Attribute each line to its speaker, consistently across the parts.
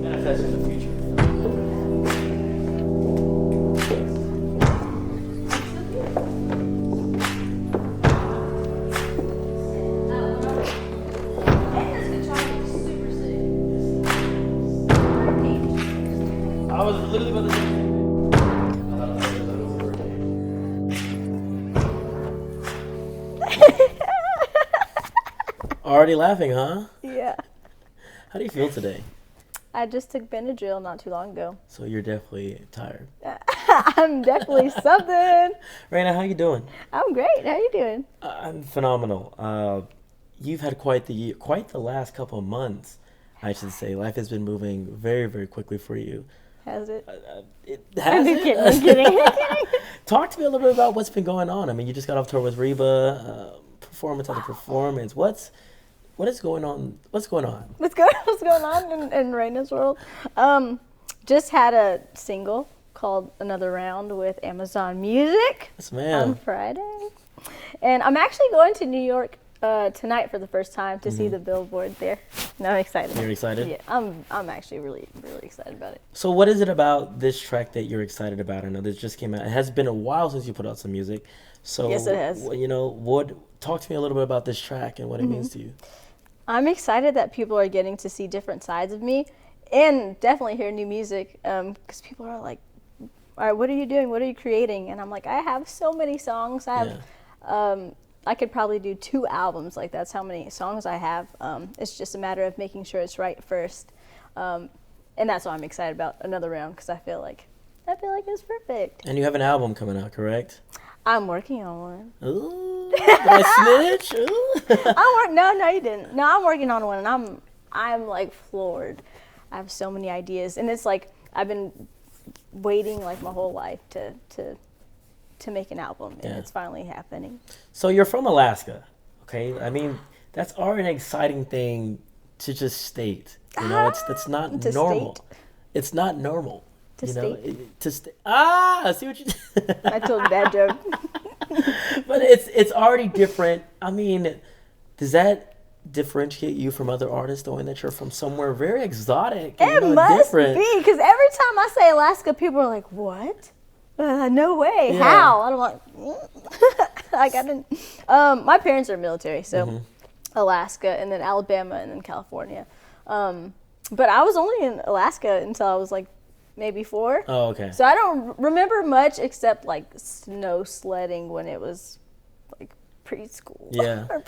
Speaker 1: Manifest in the future. I was literally about to say. Already laughing, huh?
Speaker 2: Yeah.
Speaker 1: How do you feel today?
Speaker 2: I just took Benadryl not too long ago.
Speaker 1: So you're definitely tired.
Speaker 2: I'm definitely something.
Speaker 1: Raina, how you doing?
Speaker 2: I'm great. How you doing?
Speaker 1: I'm phenomenal. You've had quite the last couple of months, I should say. Life has been moving very, very quickly for you.
Speaker 2: Has it?
Speaker 1: It has.
Speaker 2: I'm kidding. I'm kidding.
Speaker 1: Talk to me a little bit about what's been going on. I mean, you just got off tour with Reba, performance after performance. What is going on? What's going on?
Speaker 2: What's going on in Raina's world? Just had a single called Another Round with Amazon Music
Speaker 1: Yes, ma'am.
Speaker 2: on Friday. And I'm actually going to New York tonight for the first time to see the billboard there. And I'm excited.
Speaker 1: You're excited?
Speaker 2: Yeah, I'm actually really, really excited about it.
Speaker 1: So what is it about this track that you're excited about? I know this just came out. It has been a while since you put out some music. So
Speaker 2: Yes, it has.
Speaker 1: You know, talk to me a little bit about this track and what it means to you.
Speaker 2: I'm excited that people are getting to see different sides of me and definitely hear new music because people are like, all right, what are you doing? What are you creating? And I'm like, I have so many songs. I could probably do 2 albums. Like, that's how many songs I have. It's just a matter of making sure it's right first. And that's why I'm excited about Another Round because I feel like it's perfect.
Speaker 1: And you have an album coming out, correct?
Speaker 2: I'm working on one.
Speaker 1: Ooh, did I snitch? Ooh.
Speaker 2: No, you didn't. No, I'm working on one, and I'm like floored. I have so many ideas, and it's like I've been waiting like my whole life to make an album, and it's finally happening.
Speaker 1: So you're from Alaska, okay? I mean, that's already an exciting thing to just state. You know, that's not
Speaker 2: To
Speaker 1: normal.
Speaker 2: state?
Speaker 1: It's not normal.
Speaker 2: To state?
Speaker 1: I see what you did.
Speaker 2: I told a bad joke.
Speaker 1: But it's already different. I mean, does that differentiate you from other artists, knowing that you're from somewhere very exotic and
Speaker 2: It must
Speaker 1: different?
Speaker 2: be, because every time I say Alaska, people are like, "What? No way!
Speaker 1: Yeah.
Speaker 2: How?" I'm like, I didn't. My parents are military, so Alaska, and then Alabama, and then California. But I was only in Alaska until I was like maybe 4.
Speaker 1: Oh, okay.
Speaker 2: So I don't remember much except like snow sledding when it was like preschool.
Speaker 1: Yeah.
Speaker 2: or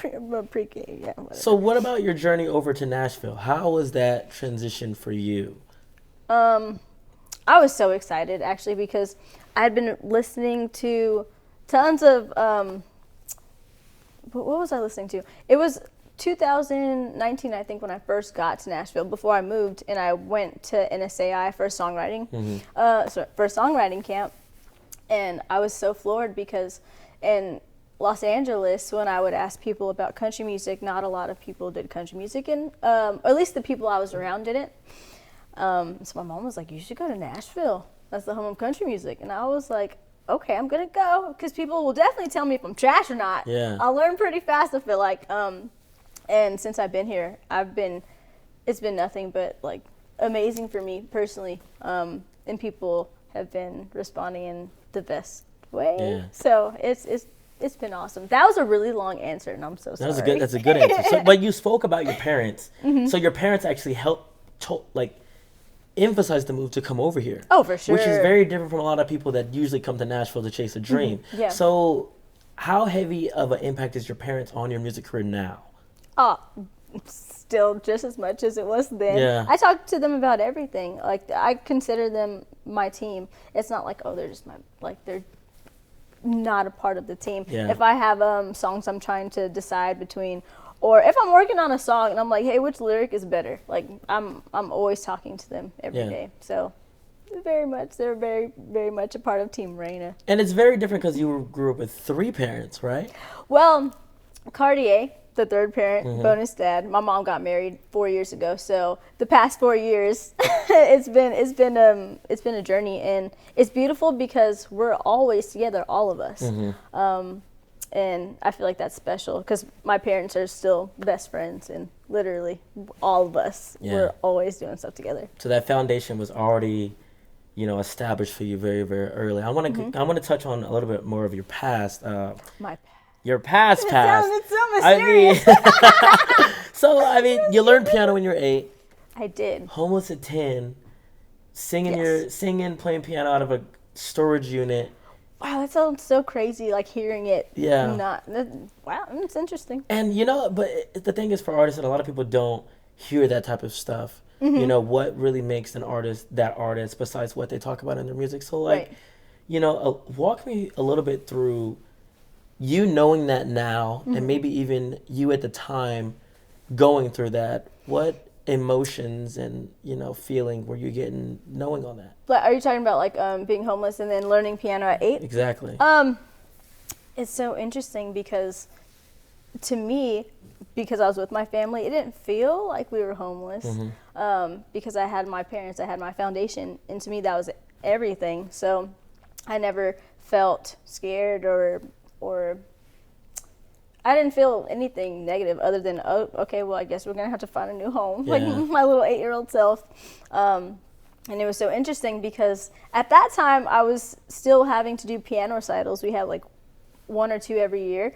Speaker 2: pre-K. Yeah. Whatever.
Speaker 1: So what about your journey over to Nashville? How was that transition for you?
Speaker 2: I was so excited actually because I had been listening to tons of what was I listening to? It was 2019, I think, when I first got to Nashville before I moved, and I went to NSAI for a songwriting for a songwriting camp, and I was so floored because in Los Angeles, when I would ask people about country music, not a lot of people did country music, and or at least the people I was around didn't. So my mom was like, "You should go to Nashville. That's the home of country music." And I was like, "Okay, I'm gonna go," because people will definitely tell me if I'm trash or not.
Speaker 1: Yeah.
Speaker 2: I'll learn pretty fast, I feel like. And since I've been here, it's been nothing but like amazing for me personally. And people have been responding in the best way.
Speaker 1: Yeah.
Speaker 2: So it's been awesome. That was a really long answer, and I'm so sorry.
Speaker 1: That's a good answer. So, but you spoke about your parents. So your parents actually helped emphasize the move to come over here.
Speaker 2: Oh, for sure.
Speaker 1: Which is very different from a lot of people that usually come to Nashville to chase a dream.
Speaker 2: Yeah.
Speaker 1: So how heavy of an impact is your parents on your music career now?
Speaker 2: Oh, still just as much as it was then.
Speaker 1: Yeah.
Speaker 2: I talk to them about everything. Like, I consider them my team. It's not like, oh, they're just they're not a part of the team.
Speaker 1: Yeah.
Speaker 2: If I have songs I'm trying to decide between, or if I'm working on a song and I'm like, hey, which lyric is better? Like, I'm always talking to them every day. So they're very, very much a part of Team Raina.
Speaker 1: And it's very different because you grew up with 3 parents, right?
Speaker 2: Well, Cartier, the third parent, bonus dad. My mom got married 4 years ago, so the past 4 years, it's been a journey, and it's beautiful because we're always together, all of us. And I feel like that's special because my parents are still best friends, and literally all of us were always doing stuff together.
Speaker 1: So that foundation was already, established for you very, very early. I want to touch on a little bit more of your past. Your past.
Speaker 2: It sounded so mysterious.
Speaker 1: You learned piano when you were 8.
Speaker 2: I did.
Speaker 1: Homeless at 10. Singing, playing piano out of a storage unit.
Speaker 2: Wow, that sounds so crazy, like hearing it.
Speaker 1: Yeah.
Speaker 2: Wow, it's interesting.
Speaker 1: And, but the thing is for artists that a lot of people don't hear that type of stuff. What really makes an artist that artist besides what they talk about in their music. So, walk me a little bit through you knowing that now and maybe even you at the time going through that. What emotions and, feeling were you getting knowing on that?
Speaker 2: But are you talking about being homeless and then learning piano at 8?
Speaker 1: Exactly.
Speaker 2: It's so interesting because to me, because I was with my family, it didn't feel like we were homeless because I had my parents, I had my foundation, and to me that was everything. So I never felt scared or I didn't feel anything negative other than, oh, okay, well, I guess we're going to have to find a new home, like my little 8-year-old self. And it was so interesting because at that time I was still having to do piano recitals. We had 1 or 2 every year.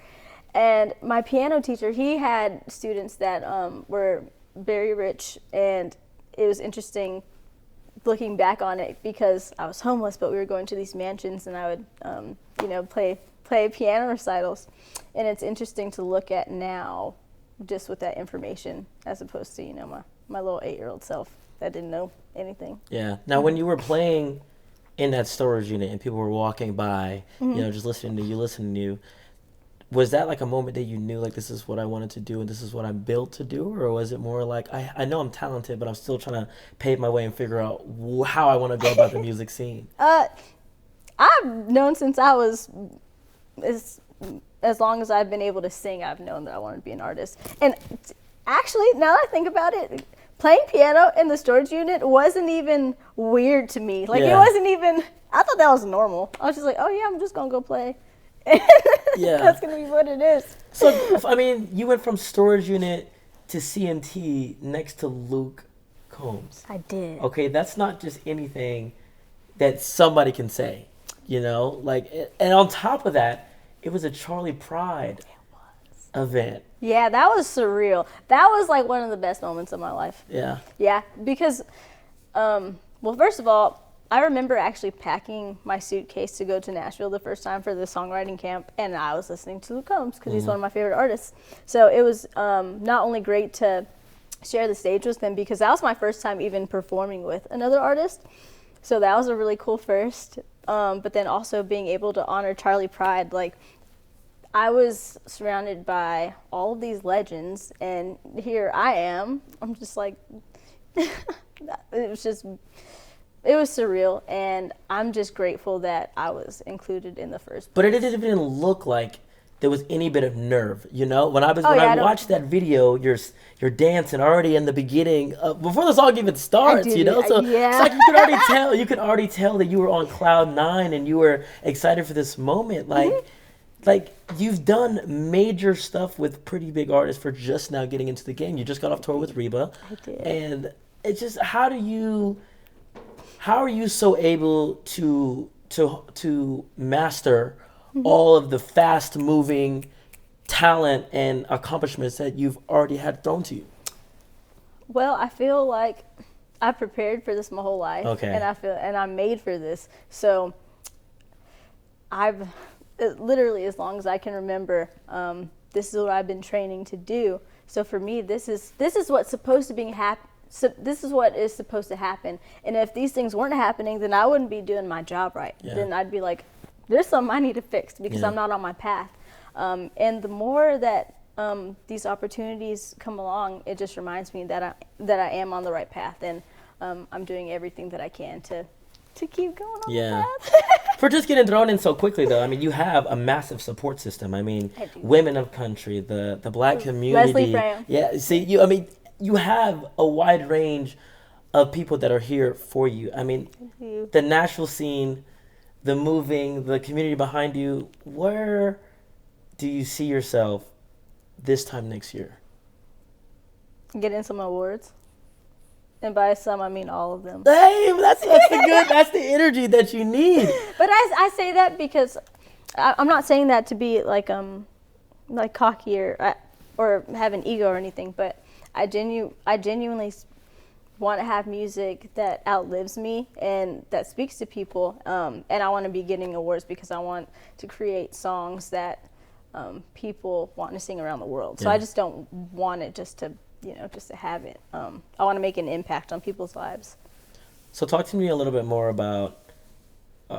Speaker 2: And my piano teacher, he had students that were very rich, and it was interesting looking back on it because I was homeless, but we were going to these mansions and I would, play piano recitals. And it's interesting to look at now just with that information as opposed to, my little 8-year-old self that didn't know anything.
Speaker 1: Yeah. Now, when you were playing in that storage unit and people were walking by, just listening to you, was that like a moment that you knew this is what I wanted to do and this is what I'm built to do? Or was it more like, I know I'm talented, but I'm still trying to pave my way and figure out how I want to go about the music scene?
Speaker 2: I've known since I was, as long as I've been able to sing, I've known that I wanted to be an artist. And actually, now that I think about it, playing piano in the storage unit wasn't even weird to me. It wasn't even, I thought that was normal. I was just like, oh yeah, I'm just going to go play. That's going to be what it is.
Speaker 1: So, you went from storage unit to CMT next to Luke Combs.
Speaker 2: I did.
Speaker 1: Okay, that's not just anything that somebody can say, and on top of that, it was a Charlie Pride event.
Speaker 2: Yeah, that was surreal. That was one of the best moments of my life.
Speaker 1: Yeah.
Speaker 2: Yeah, because, first of all, I remember actually packing my suitcase to go to Nashville the first time for the songwriting camp, and I was listening to Luke Combs because he's one of my favorite artists. So it was not only great to share the stage with them because that was my first time even performing with another artist. So that was a really cool first. But then also being able to honor Charlie Pride, I was surrounded by all of these legends, and here I am. I'm just it was surreal, and I'm just grateful that I was included in the first place.
Speaker 1: But it didn't even look like there was any bit of nerve, When I watched that video, you're dancing already in the beginning, before the song even starts, So it's like you could already tell that you were on cloud 9 and you were excited for this moment, you've done major stuff with pretty big artists for just now getting into the game. You just got off tour with Reba.
Speaker 2: I did.
Speaker 1: And it's just, how are you so able to master all of the fast moving talent and accomplishments that you've already had thrown to you?
Speaker 2: Well, I feel like I prepared for this my whole life.
Speaker 1: Okay.
Speaker 2: And I'm made for this. So literally, as long as I can remember, this is what I've been training to do. So for me, this is what's supposed to be So this is what is supposed to happen. And if these things weren't happening, then I wouldn't be doing my job right. Yeah. Then I'd be like, there's something I need to fix because I'm not on my path. And the more that these opportunities come along, it just reminds me that I am on the right path, and I'm doing everything that I can to keep going on the path.
Speaker 1: For just getting thrown in so quickly, though, you have a massive support system. Women of country, the Black community.
Speaker 2: Leslie Brown.
Speaker 1: Yeah, see, you have a wide range of people that are here for you. The Nashville scene, the moving, the community behind you. Where do you see yourself this time next year?
Speaker 2: Getting some awards. And by some, I mean all of them.
Speaker 1: Hey, that's that's the energy that you need.
Speaker 2: But I say that because I'm not saying that to be like cocky or have an ego or anything, but I genuinely want to have music that outlives me and that speaks to people. And I want to be getting awards because I want to create songs that people want to sing around the world. So I just don't want it just to have it. I want to make an impact on people's lives.
Speaker 1: So talk to me a little bit more about,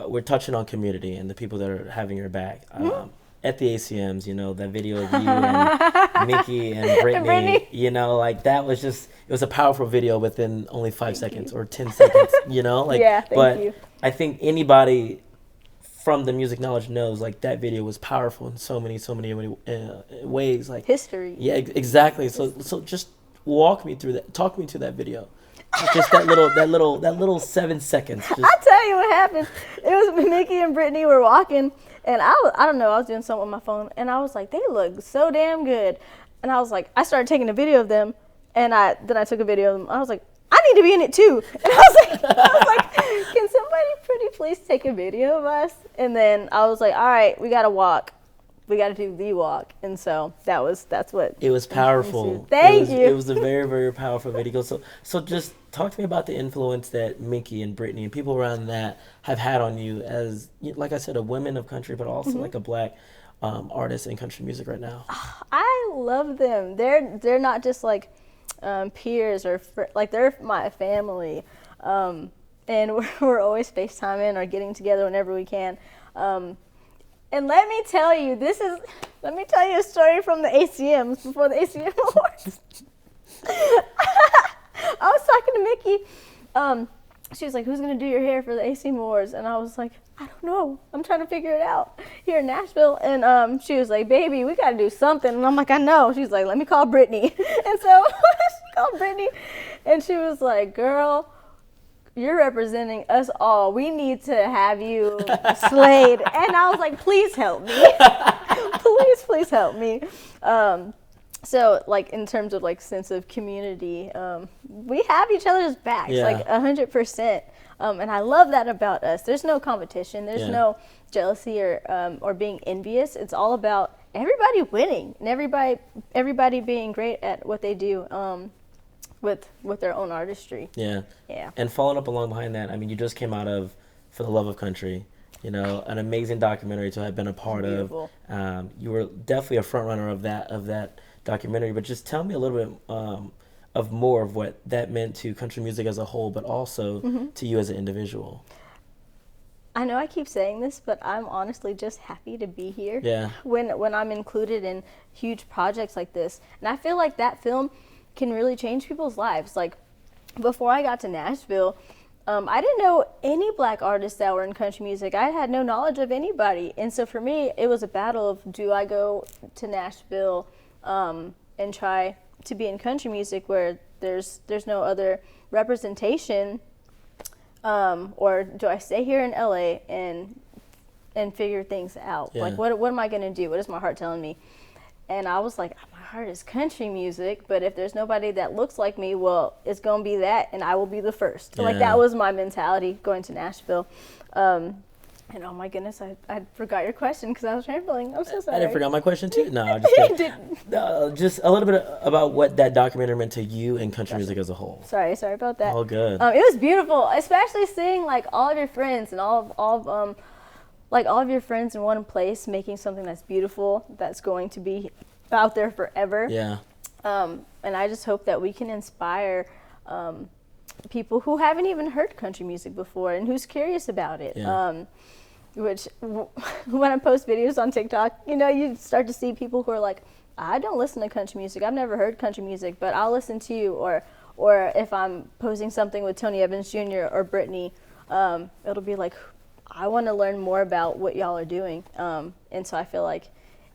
Speaker 1: we're touching on community and the people that are having your back. At the ACMs, that video of you and Mickey and Brittany, that was just, it was a powerful video within only 5 seconds or 10 seconds,
Speaker 2: Yeah, thank you.
Speaker 1: I think anybody from the music knowledge knows, that video was powerful in so many ways.
Speaker 2: History.
Speaker 1: Yeah, exactly. So just walk me through that. Talk me to that video. Just that little 7 seconds.
Speaker 2: I'll tell you what happened. It was Mickey and Brittany were walking, and I don't know, I was doing something on my phone, and I was like, they look so damn good. And I was like, I started taking a video of them, and then I took a video of them. I was like, I need to be in it too. And I was like, can somebody pretty please take a video of us? And then I was like, all right, we got to walk. We got to do the walk. And so that's what.
Speaker 1: It was powerful.
Speaker 2: Thank you.
Speaker 1: It was a very, very powerful video. So just talk to me about the influence that Mickey and Brittany and people around that have had on you as, like I said, a woman of country, but also like a Black artist in country music right now.
Speaker 2: I love them. They're not just like peers or they're my family. And we're always FaceTiming or getting together whenever we can. And let me tell you a story from the ACMs before the ACM Awards. I was talking to Mickey. She was like, who's going to do your hair for the ACM Awards? And I was like, I don't know. I'm trying to figure it out here in Nashville. And she was like, baby, we got to do something. And I'm like, I know. She's like, let me call Brittany. And so she called Brittany. And she was like, girl, you're representing us all. We need to have you slayed. And I was like, please help me. please help me. So in terms of sense of community, we have each other's backs, 100%. And I love that about us. There's no competition. There's no jealousy or being envious. It's all about everybody winning and everybody being great at what they do. With their own artistry. Yeah.
Speaker 1: And following up along behind that, I mean, you just came out of For the Love of Country, an amazing documentary to have been a part of. You were definitely a front runner of that documentary, but just tell me a little bit of more of what that meant to country music as a whole, but also to you as an individual.
Speaker 2: I know I keep saying this, but I'm honestly just happy to be here.
Speaker 1: Yeah.
Speaker 2: When I'm included in huge projects like this. And I feel like that film can really change people's lives. Before I got to Nashville, I didn't know any Black artists that were in country music. I had no knowledge of anybody. And so for me, it was a battle of, do I go to Nashville and try to be in country music where there's no other representation, or do I stay here in LA and figure things out?
Speaker 1: Yeah.
Speaker 2: What am I going to do? What is my heart telling me? And I was like, my heart is country music, but if there's nobody that looks like me, well, it's going to be that, and I will be the first.
Speaker 1: Yeah.
Speaker 2: That was my mentality going to Nashville. And oh my goodness, I forgot your question because I was rambling. I'm so sorry.
Speaker 1: I didn't forget my question too. No, I'm just kidding. Just a little bit about what that documentary meant to you and country music as a whole.
Speaker 2: Sorry about that.
Speaker 1: All good.
Speaker 2: It was beautiful, especially seeing all of your friends and all of your friends in one place making something that's beautiful, that's going to be out there forever.
Speaker 1: Yeah.
Speaker 2: And I just hope that we can inspire people who haven't even heard country music before and who's curious about it.
Speaker 1: Yeah.
Speaker 2: Which, when I post videos on TikTok, you start to see people who are like, I don't listen to country music. I've never heard country music, but I'll listen to you. Or if I'm posting something with Tony Evans Jr. or Brittany, it'll be like, I want to learn more about what y'all are doing. And so I feel like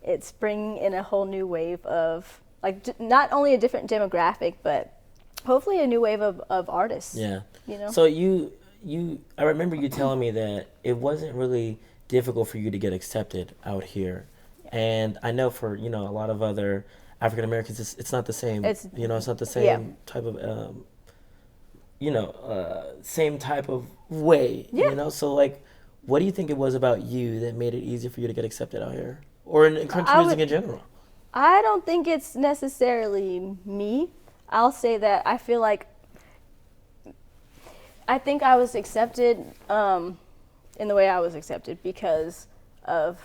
Speaker 2: it's bringing in a whole new wave of, not only a different demographic, but hopefully a new wave of artists.
Speaker 1: Yeah. So I remember you telling me that it wasn't really difficult for you to get accepted out here. And I know for, you know, a lot of other African Americans, it's not the same.
Speaker 2: It's
Speaker 1: It's not the same
Speaker 2: yeah.
Speaker 1: type of, same type of way,
Speaker 2: Yeah.
Speaker 1: So, like, what do you think it was about you that made it easier for you to get accepted out here? Or in country music in general?
Speaker 2: I don't think it's necessarily me. I'll say that I feel like I think I was accepted in the way I was accepted because of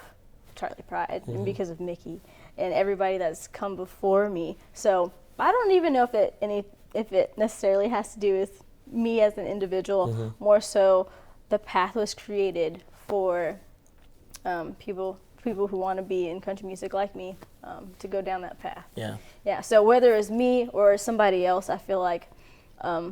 Speaker 2: Charlie Pride and because of Mickey and everybody that's come before me. So I don't even know if it necessarily has to do with me as an individual. More so, the path was created for people who want to be in country music like me to go down that path.
Speaker 1: Yeah.
Speaker 2: Yeah. So whether it's me or somebody else, I feel like the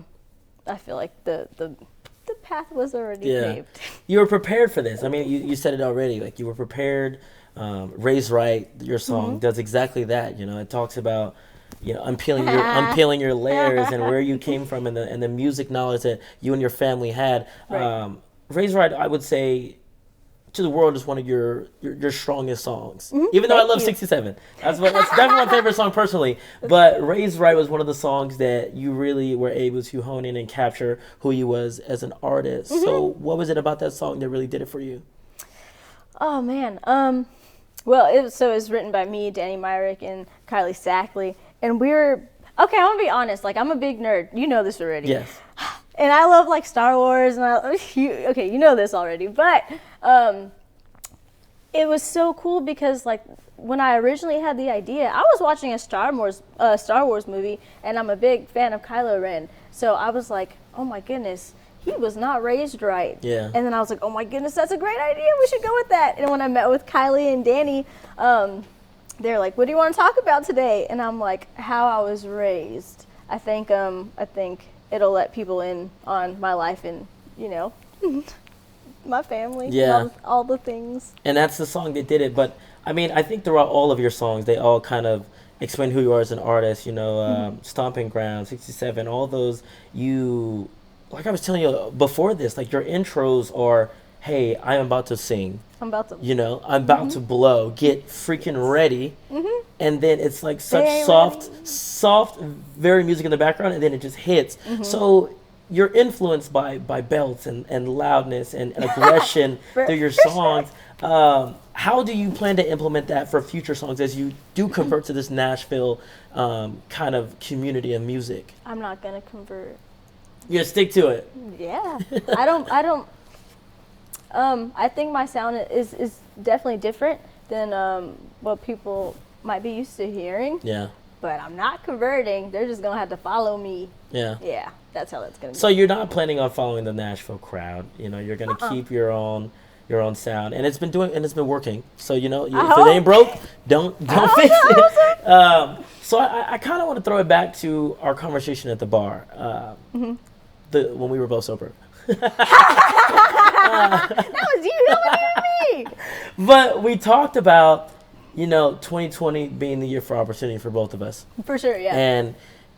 Speaker 2: path was already paved.
Speaker 1: You were prepared for this. I mean, you said it already. Like, you were prepared. Raise Right, your song, does exactly that. It talks about, unpeeling your layers and where you came from and the music knowledge that you and your family had.
Speaker 2: Right.
Speaker 1: Raise Right, I would say, to the world, is one of your strongest songs. Even though I love 67. That's definitely my favorite song personally. But Raise Right was one of the songs that you really were able to hone in and capture who you was as an artist. So what was it about that song that really did it for you?
Speaker 2: Oh man. Well, it was written by me, Danny Myrick, and Kylie Sackley, and we were okay. I'm gonna be honest. Like, I'm a big nerd. You know this already.
Speaker 1: Yes.
Speaker 2: And I love like Star Wars, and you know this already. But it was so cool because like when I originally had the idea, I was watching a Star Wars movie, and I'm a big fan of Kylo Ren. So I was like, oh my goodness, he was not raised right.
Speaker 1: Yeah.
Speaker 2: And then I was like, oh my goodness, that's a great idea. We should go with that. And when I met with Kylie and Danny, they're like, what do you want to talk about today? And I'm like, how I was raised. I think it'll let people in on my life and, my family.
Speaker 1: Yeah.
Speaker 2: And all the things.
Speaker 1: And that's the song that did it. But I mean, I think throughout all of your songs, they all kind of explain who you are as an artist. Stomping Ground, 67, all those. Like I was telling you before this, like, your intros are, hey, I am about to sing.
Speaker 2: I'm about to.
Speaker 1: I'm about to blow. Get freaking ready. And then it's like such soft, very music in the background, and then it just hits. So you're influenced by belts and loudness and aggression through your songs. How do you plan to implement that for future songs as you do convert to this Nashville kind of community of music?
Speaker 2: I'm not gonna convert.
Speaker 1: You stick to it.
Speaker 2: Yeah. I don't. I think my sound is definitely different than what people might be used to hearing.
Speaker 1: Yeah.
Speaker 2: But I'm not converting. They're just gonna have to follow me.
Speaker 1: Yeah.
Speaker 2: Yeah. That's how that's gonna be.
Speaker 1: So you're not planning on following the Nashville crowd. You're gonna keep your own sound, and it's been working. So if it ain't broke, don't fix it. So I kind of want to throw it back to our conversation at the bar, when we were both sober.
Speaker 2: That was you, that wasn't me.
Speaker 1: But we talked about 2020 being the year for opportunity for both of us.
Speaker 2: For sure, yeah.
Speaker 1: And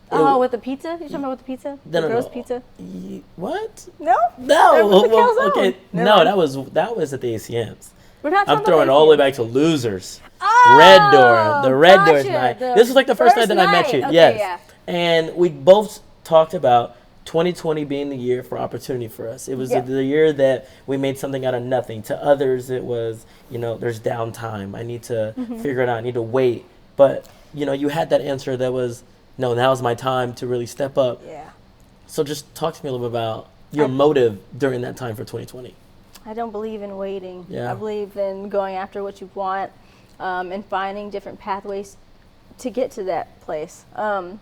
Speaker 2: with the pizza? You're talking about with the pizza?
Speaker 1: No,
Speaker 2: the roast pizza?
Speaker 1: What?
Speaker 2: No?
Speaker 1: No. Okay. No, that was at the ACMs.
Speaker 2: We're not talking
Speaker 1: I'm throwing
Speaker 2: about
Speaker 1: all the way back to Losers.
Speaker 2: Oh,
Speaker 1: Red Door. The Red Door's night. This was like the first night that I met you.
Speaker 2: Okay,
Speaker 1: yes.
Speaker 2: Yeah.
Speaker 1: And we both talked about 2020 being the year for opportunity for us. It was the year that we made something out of nothing. To others, it was, there's downtime. I need to figure it out. I need to wait. But, you had that answer that was, no, now's my time to really step up.
Speaker 2: Yeah.
Speaker 1: So just talk to me a little bit about your motive during that time for 2020.
Speaker 2: I don't believe in waiting.
Speaker 1: Yeah.
Speaker 2: I believe in going after what you want and finding different pathways to get to that place. And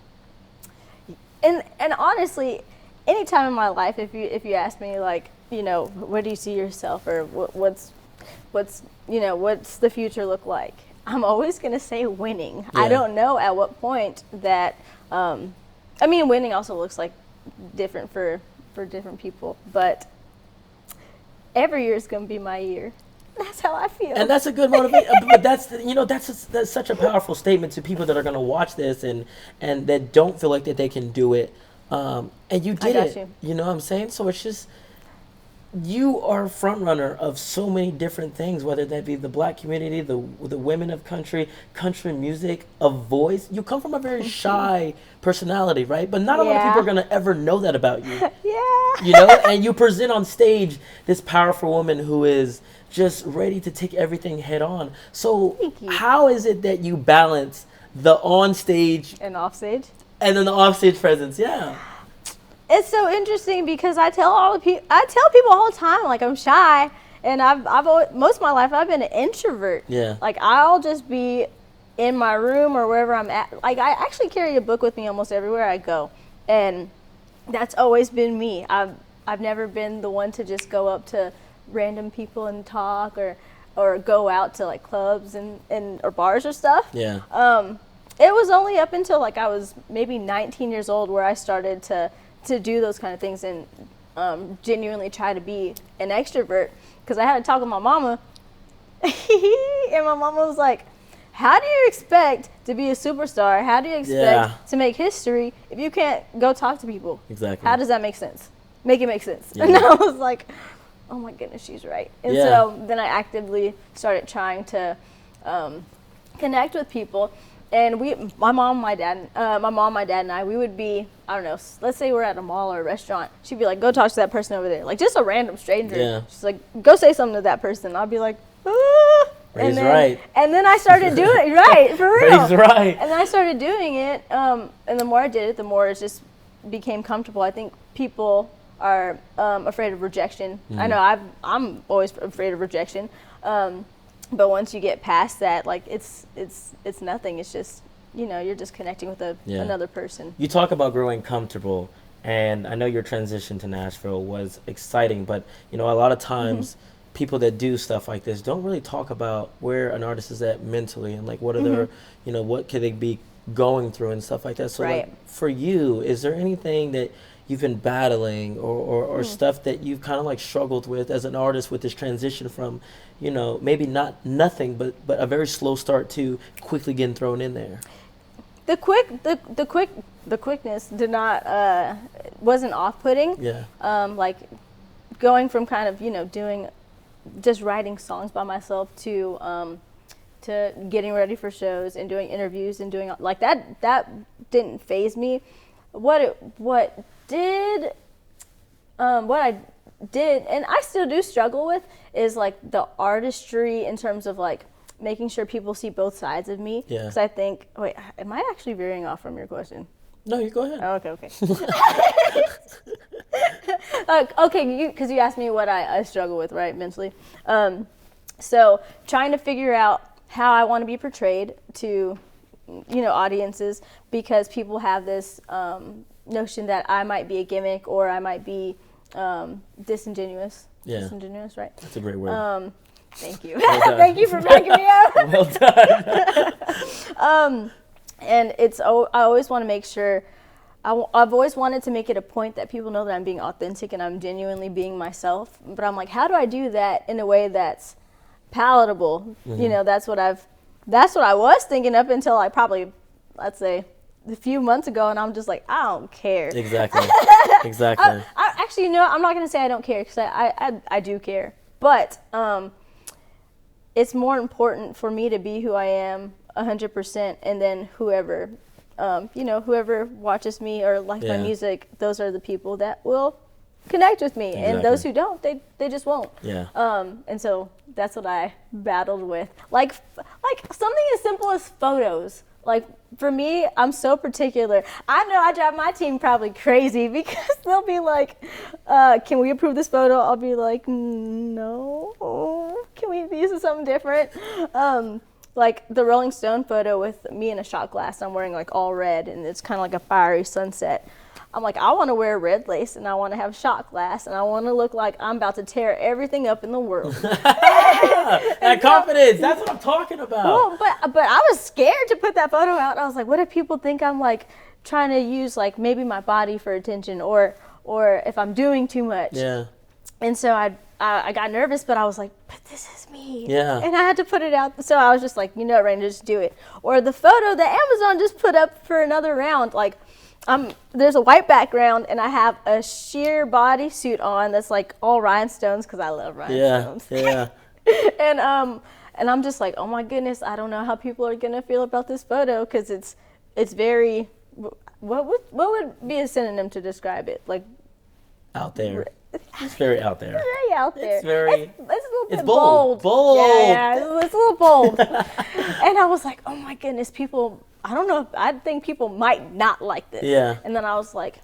Speaker 2: honestly, any time in my life, if you ask me, like, where do you see yourself, or what's the future look like, I'm always gonna say winning.
Speaker 1: Yeah.
Speaker 2: I don't know at what point that. Winning also looks like different for different people, but every year is gonna be my year. That's how I feel.
Speaker 1: And that's a good motivation. But that's such a powerful statement to people that are gonna watch this and that don't feel like that they can do it. And you did it. You know what I'm saying? So it's just, you are a front runner of so many different things, whether that be the black community, the women of country music, a voice. You come from a very shy personality, right? But not a lot of people are gonna ever know that about you.
Speaker 2: Yeah.
Speaker 1: You know, and you present on stage this powerful woman who is just ready to take everything head on. So how is it that you balance the on stage
Speaker 2: and off stage,
Speaker 1: and then the off stage presence? Yeah.
Speaker 2: It's so interesting because I tell people all the time, like, I'm shy, and I've always, most of my life I've been an introvert.
Speaker 1: Yeah.
Speaker 2: Like, I'll just be in my room or wherever I'm at. Like, I actually carry a book with me almost everywhere I go, and that's always been me. I've never been the one to just go up to random people and talk or go out to like clubs and or bars or stuff.
Speaker 1: Yeah.
Speaker 2: It was only up until like I was maybe 19 years old where I started to do those kind of things and genuinely try to be an extrovert, because I had to talk with my mama and my mama was like, how do you expect to be a superstar? How do you expect to make history if you can't go talk to people?
Speaker 1: Exactly.
Speaker 2: How does that make sense? Make it make sense.
Speaker 1: Yeah.
Speaker 2: And I was like, oh my goodness, she's right. And so then I actively started trying to connect with people. And my mom, my dad, and I, we would be, I don't know, let's say we're at a mall or a restaurant. She'd be like, go talk to that person over there. Like, just a random stranger.
Speaker 1: Yeah.
Speaker 2: She's like, go say something to that person. I'll be like, ah.
Speaker 1: Ray's right.
Speaker 2: And then I started doing it, right, for real.
Speaker 1: Ray's right.
Speaker 2: And then I started doing it, and the more I did it, the more it just became comfortable. I think people are afraid of rejection. Mm-hmm. I know I'm always afraid of rejection. But once you get past that, like, it's nothing. It's just, you know, you're just connecting with another person.
Speaker 1: You talk about growing comfortable, and I know your transition to Nashville was exciting, but, you know, a lot of times people that do stuff like this don't really talk about where an artist is at mentally and, like, what are their, you know, what could they be going through and stuff like that. So, like, for you, is there anything that you've been battling or stuff that you've kind of like struggled with as an artist with this transition from, you know, maybe not nothing, but a very slow start to quickly getting thrown in there?
Speaker 2: The quickness did not, wasn't off-putting.
Speaker 1: Yeah.
Speaker 2: Like going from kind of, you know, just writing songs by myself to getting ready for shows and doing interviews and doing like that didn't faze me. What I did, and I still do struggle with, is like the artistry in terms of like making sure people see both sides of me.
Speaker 1: Yeah.
Speaker 2: Because I think, wait, am I actually veering off from your question?
Speaker 1: No, you go ahead.
Speaker 2: Oh, okay. Okay, because you asked me what I struggle with, right, mentally. So trying to figure out how I want to be portrayed to, you know, audiences, because people have this notion that I might be a gimmick or I might be disingenuous.
Speaker 1: Yeah.
Speaker 2: Disingenuous, right?
Speaker 1: That's a great word.
Speaker 2: Thank you.
Speaker 1: Well
Speaker 2: Thank you for backing me up.
Speaker 1: Well done.
Speaker 2: And I always want to make sure, I've always wanted to make it a point that people know that I'm being authentic and I'm genuinely being myself. But I'm like, how do I do that in a way that's palatable? Mm-hmm. You know, that's what I was thinking up until I probably, let's say, a few months ago, and I'm just like, I don't care.
Speaker 1: Exactly. Exactly.
Speaker 2: I actually, you know, I'm not going to say I don't care, because I do care. But it's more important for me to be who I am 100%, and then whoever, you know, whoever watches me or likes my music, those are the people that will connect with me. Exactly. And those who don't, they just won't.
Speaker 1: Yeah. And
Speaker 2: so that's what I battled with. Like something as simple as photos. Like, for me, I'm so particular. I know I drive my team probably crazy, because they'll be like, can we approve this photo? I'll be like, no. Can we use something different? Like the Rolling Stone photo with me in a shot glass. I'm wearing like all red, and it's kind of like a fiery sunset. I'm like, I want to wear red lace, and I want to have shot glass, and I want to look like I'm about to tear everything up in the world.
Speaker 1: That confidence, that's what I'm talking about.
Speaker 2: Well, but I was scared to put that photo out. I was like, what if people think I'm like trying to use like maybe my body for attention, or if I'm doing too much.
Speaker 1: Yeah. And
Speaker 2: so I got nervous, but I was like, but this is me.
Speaker 1: Yeah.
Speaker 2: And I had to put it out. So I was just like, you know, Raina, just do it. Or the photo that Amazon just put up for another round, like, there's a white background, and I have a sheer bodysuit on that's like all rhinestones because I love rhinestones.
Speaker 1: Yeah.
Speaker 2: And I'm just like, oh my goodness, I don't know how people are gonna feel about this photo because it's very. What would be a synonym to describe it? Like
Speaker 1: out there. It's very out there.
Speaker 2: Very out there.
Speaker 1: It's very.
Speaker 2: It's a little bit
Speaker 1: bold.
Speaker 2: Bold. Yeah, it's a little bold. And I was like, oh my goodness, people. I don't know. I think people might not like this.
Speaker 1: Yeah.
Speaker 2: And then I was like,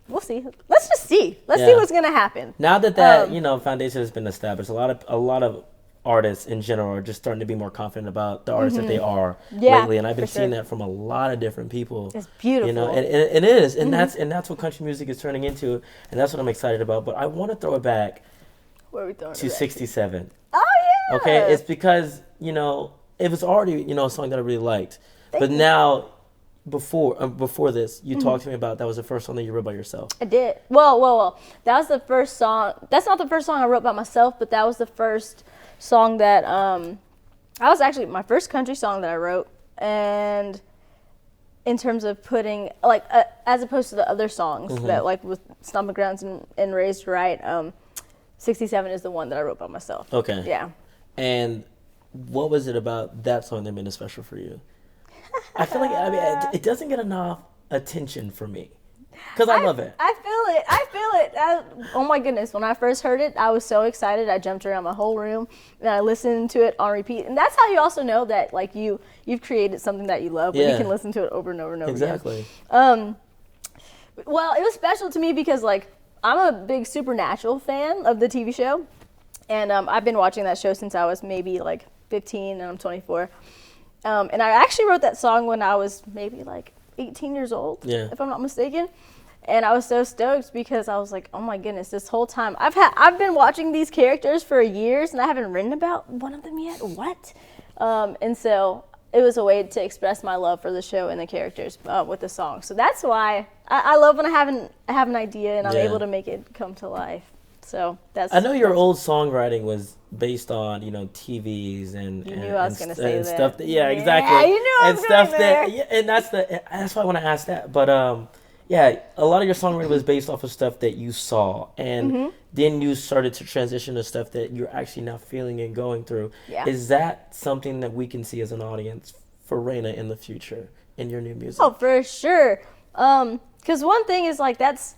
Speaker 2: we'll see. Let's just see. Let's see what's gonna happen.
Speaker 1: Now that foundation has been established, a lot of artists in general are just starting to be more confident about the artists that they are lately, and I've been seeing that from a lot of different people.
Speaker 2: It's beautiful,
Speaker 1: and it is, and that's what country music is turning into, and that's what I'm excited about. But I want to throw it back to 67.
Speaker 2: Oh yeah.
Speaker 1: Okay, it's because it was already a song that I really liked, but now before this, you talked to me about that was the first song that you wrote by yourself.
Speaker 2: I did. Well. That was the first song. That's not the first song I wrote by myself, but that was the first song that I was actually my first country song that I wrote, and in terms of putting like as opposed to the other songs that like with Stomping Grounds and Raised Right, 67 is the one that I wrote by myself.
Speaker 1: Okay.
Speaker 2: Yeah.
Speaker 1: And what was it about that song that made it special for you? I feel like it doesn't get enough attention for me. Because I love it.
Speaker 2: I feel it. Oh my goodness. When I first heard it, I was so excited. I jumped around my whole room and I listened to it on repeat. And that's how you also know that like you've created something that you love when you can listen to it over and over and over
Speaker 1: exactly.
Speaker 2: again. Well, it was special to me because like I'm a big Supernatural fan of the TV show. And I've been watching that show since I was maybe like 15 and I'm 24. And I actually wrote that song when I was maybe like 18 years old, if I'm not mistaken. And I was so stoked because I was like, oh my goodness, this whole time I've been watching these characters for years and I haven't written about one of them yet. What? And so it was a way to express my love for the show and the characters with the song. So that's why I love when I have an idea and I'm able to make it come to life. So
Speaker 1: I know your old songwriting was based on TVs and
Speaker 2: you knew I was going to say that.
Speaker 1: Stuff that exactly.
Speaker 2: Yeah, you knew I was going there.
Speaker 1: And that's why I want to ask that. But a lot of your songwriting was based off of stuff that you saw, and then you started to transition to stuff that you're actually now feeling and going through. Yeah. Is that something that we can see as an audience for Raina in the future in your new music?
Speaker 2: Oh, for sure. Because one thing is like that's.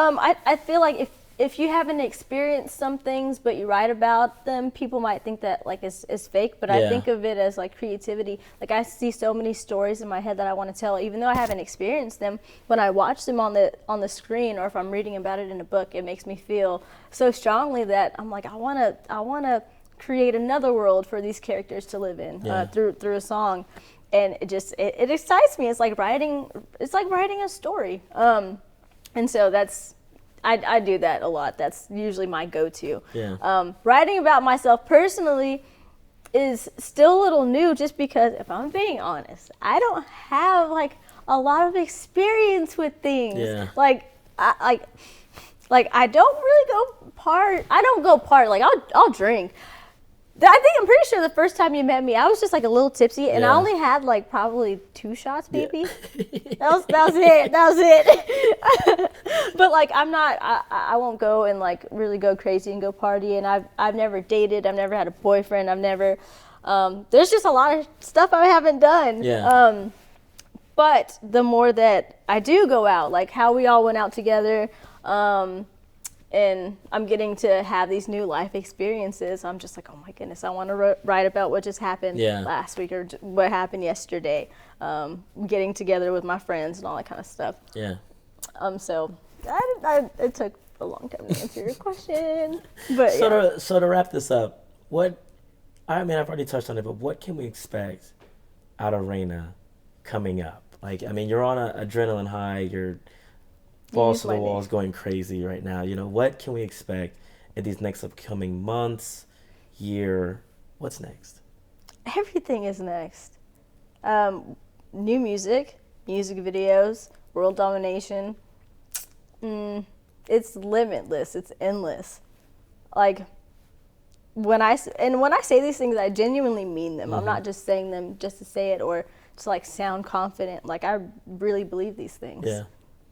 Speaker 2: I feel like if you haven't experienced some things but you write about them, people might think that like it's fake, but I think of it as like creativity. Like I see so many stories in my head that I want to tell, even though I haven't experienced them. When I watch them on the screen or if I'm reading about it in a book, it makes me feel so strongly that I'm like I want to create another world for these characters to live in through a song. And it excites me. It's like writing a story. And so I do that a lot. That's usually my go-to.
Speaker 1: Yeah.
Speaker 2: Writing about myself personally is still a little new just because if I'm being honest, I don't have like a lot of experience with things.
Speaker 1: Yeah.
Speaker 2: Like I don't really go party. I don't go party. Like I'll drink. I'm pretty sure the first time you met me, I was just like a little tipsy, and I only had like probably 2 shots, maybe. That was it. But like I won't go and like really go crazy and go party. And I've never dated. I've never had a boyfriend. I've never. There's just a lot of stuff I haven't done.
Speaker 1: Yeah.
Speaker 2: But the more that I do go out, like how we all went out together. And I'm getting to have these new life experiences. I'm just like, oh my goodness, I want to write about what just happened last week or what happened yesterday. Getting together with my friends and all that kind of stuff.
Speaker 1: Yeah.
Speaker 2: So it took a long time to answer your question. But
Speaker 1: so to wrap this up, I've already touched on it, but what can we expect out of Raina coming up? Like, I mean, you're on an adrenaline high. You're balls to the walls going crazy right now. What can we expect in these next upcoming months, year? What's next?
Speaker 2: Everything is next. New music videos, world domination. It's limitless. It's endless. Like when I say these things, I genuinely mean them. I'm not just saying them just to say it or to like sound confident. Like I really believe these things.
Speaker 1: Yeah.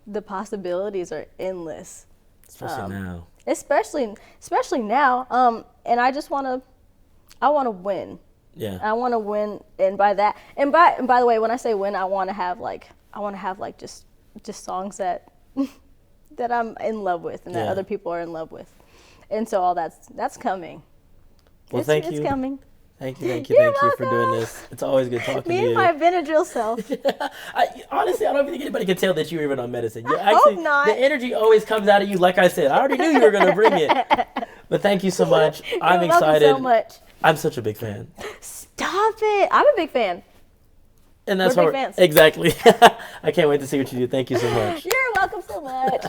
Speaker 2: The possibilities are endless.
Speaker 1: Especially now.
Speaker 2: Especially now. And I want to win.
Speaker 1: Yeah.
Speaker 2: I want to win, and by the way, when I say win, I want to have like just songs that that I'm in love with and that other people are in love with, and so all that's coming.
Speaker 1: Well, thank you.
Speaker 2: It's coming.
Speaker 1: Thank you
Speaker 2: welcome.
Speaker 1: for doing this. It's always good talking to you.
Speaker 2: Me and my Benadryl self.
Speaker 1: Honestly, I don't think anybody can tell that you were even on medicine.
Speaker 2: I hope not.
Speaker 1: The energy always comes out of you. Like I said, I already knew you were going to bring it. But thank you so much. I'm excited.
Speaker 2: Welcome so much.
Speaker 1: I'm such a big fan.
Speaker 2: Stop it! I'm a big fan.
Speaker 1: And that's
Speaker 2: we're big fans.
Speaker 1: Exactly. I can't wait to see what you do. Thank you so much.
Speaker 2: You're welcome so much.